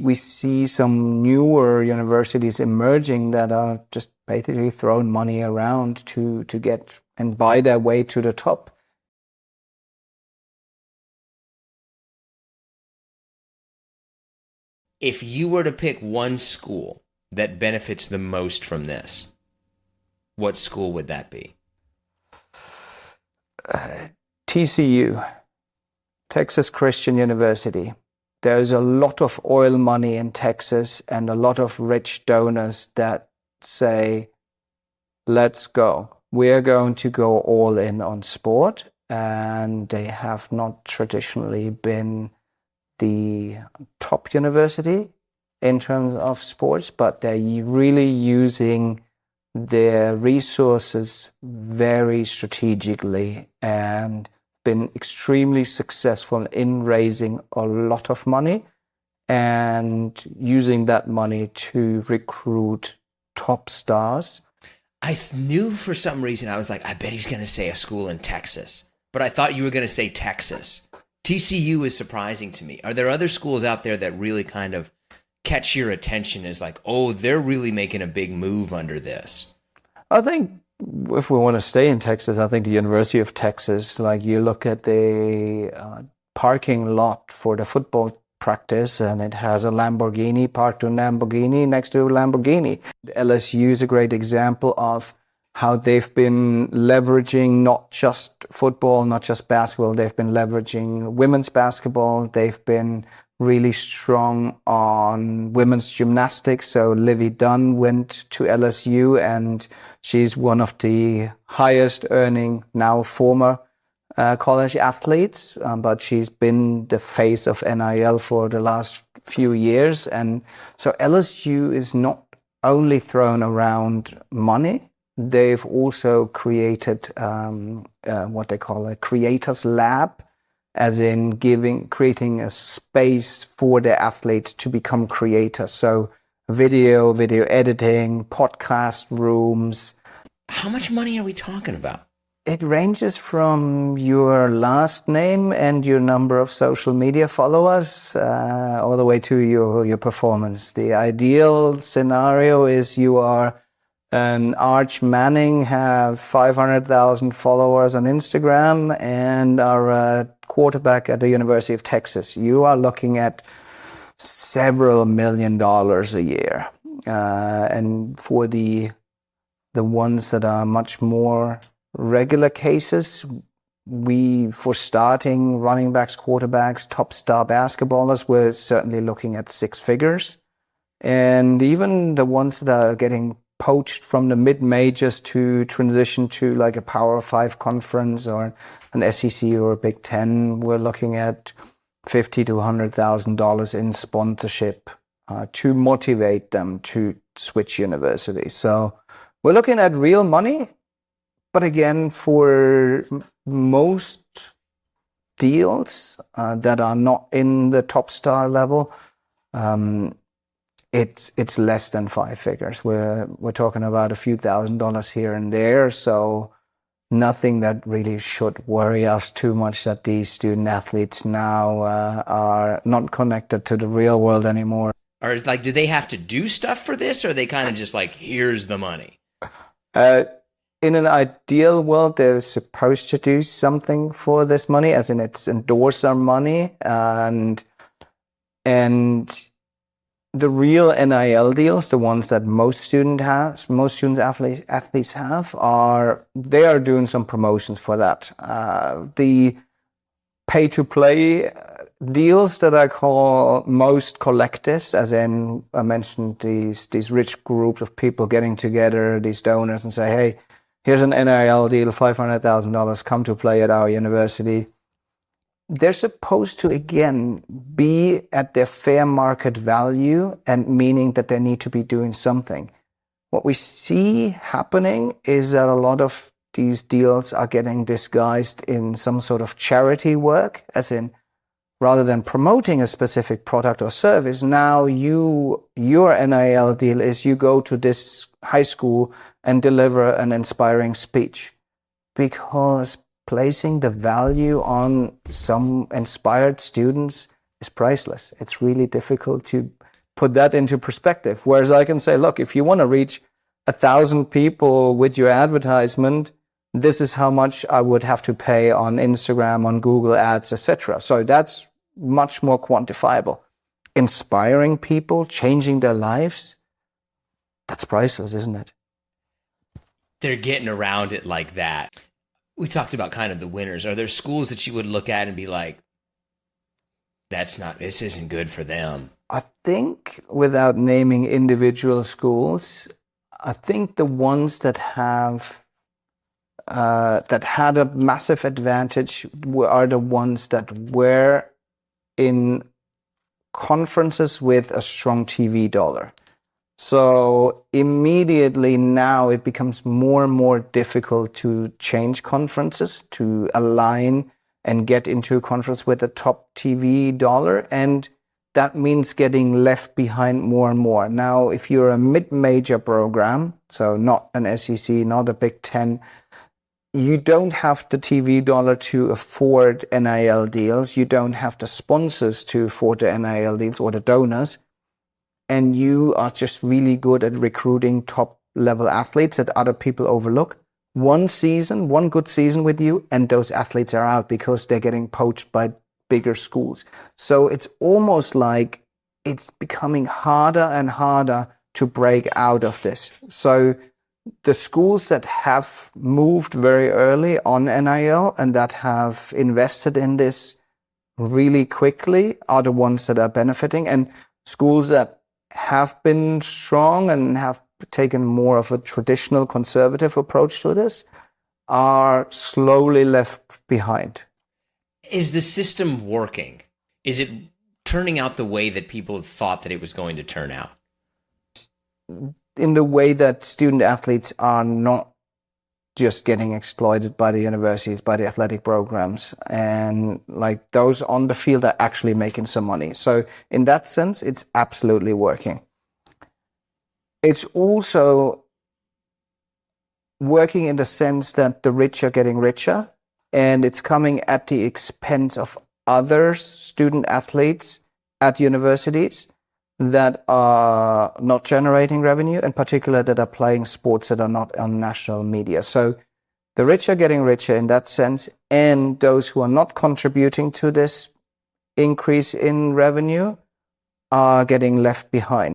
we see some newer universities emerging that are just basically throwing money around to get and buy their way to the top. If you were to pick one school that benefits the most from this, what school would that be? TCU, Texas Christian University. There's a lot of oil money in Texas and a lot of rich donors that say, let's go. We're going to go all in on sport. And they have not traditionally been the top university in terms of sports, but they're really using their resources very strategically and been extremely successful in raising a lot of money and using that money to recruit top stars. I knew for some reason, I was like, I bet he's going to say a school in Texas, but I thought you were going to say Texas. TCU is surprising to me. Are there other schools out there that really kind of catch your attention as like, oh, they're really making a big move under this? I think if we want to stay in Texas, I think the University of Texas, like you look at the parking lot for the football practice and it has a Lamborghini parked to a Lamborghini next to a Lamborghini. LSU is a great example of how they've been leveraging not just football, not just basketball. They've been leveraging women's basketball. They've been really strong on women's gymnastics. So Livy Dunn went to LSU and she's one of the highest earning, now former college athletes, but she's been the face of NIL for the last few years. And so LSU is not only thrown around money, they've also created what they call a creators lab, as in creating a space for the athletes to become creators. So video editing, podcast rooms. How much money are we talking about? It ranges from your last name and your number of social media followers all the way to your performance. The ideal scenario is you are an Arch Manning, have 500,000 followers on Instagram, and are a quarterback at the University of Texas. You are looking at several $1 million a year. And for the ones that are much more regular cases, for starting running backs, quarterbacks, top star basketballers, we're certainly looking at six figures. And even the ones that are getting poached from the mid-majors to transition to like a Power 5 conference or an SEC or a Big Ten, we're looking at $50,000 to $100,000 in sponsorship to motivate them to switch universities. So we're looking at real money. But again, for most deals that are not in the top star level, it's less than five figures. We're talking about a few $1,000s here and there. So nothing that really should worry us too much that these student athletes now are not connected to the real world anymore. Or is like, do they have to do stuff for this, or are they kind of just like, here's the money? In an ideal world, they're supposed to do something for this money, as in it's endorser money, and the real NIL deals, the ones that most student athletes have, they are doing some promotions for that. The pay-to-play deals that I call most collectives, as in I mentioned these rich groups of people getting together, these donors, and say, hey, here's an NIL deal, $500,000, come to play at our university. They're supposed to, again, be at their fair market value, and meaning that they need to be doing something. What we see happening is that a lot of these deals are getting disguised in some sort of charity work, as in rather than promoting a specific product or service, now your NIL deal is you go to this high school and deliver an inspiring speech. Because placing the value on some inspired students is priceless. It's really difficult to put that into perspective. Whereas I can say, look, if you want to reach 1,000 people with your advertisement, this is how much I would have to pay on Instagram, on Google Ads, etc. So that's much more quantifiable. Inspiring people, changing their lives, that's priceless, isn't it? They're getting around it like that. We talked about kind of the winners. Are there schools that you would look at and be like, this isn't good for them? I think, without naming individual schools, I think the ones that have that had a massive advantage are the ones that were in conferences with a strong TV dollar. So immediately now it becomes more and more difficult to change conferences, to align and get into a conference with a top TV dollar. And that means getting left behind more and more. Now, if you're a mid-major program, so not an SEC, not a Big Ten, you don't have the TV dollar to afford NIL deals. You don't have the sponsors to afford the NIL deals or the donors. And you are just really good at recruiting top level athletes that other people overlook. One good season with you, and those athletes are out because they're getting poached by bigger schools. So it's almost like it's becoming harder and harder to break out of this. So the schools that have moved very early on NIL and that have invested in this really quickly are the ones that are benefiting. And schools that have been strong and have taken more of a traditional conservative approach to this are slowly left behind. Is the system working? Is it turning out the way that people thought that it was going to turn out? In the way that student athletes are not just getting exploited by the universities, by the athletic programs, and like those on the field are actually making some money. So in that sense, it's absolutely working. It's also working in the sense that the rich are getting richer, and it's coming at the expense of other student athletes at universities that are not generating revenue, in particular that are playing sports that are not on national media. So the rich are getting richer in that sense, and those who are not contributing to this increase in revenue are getting left behind.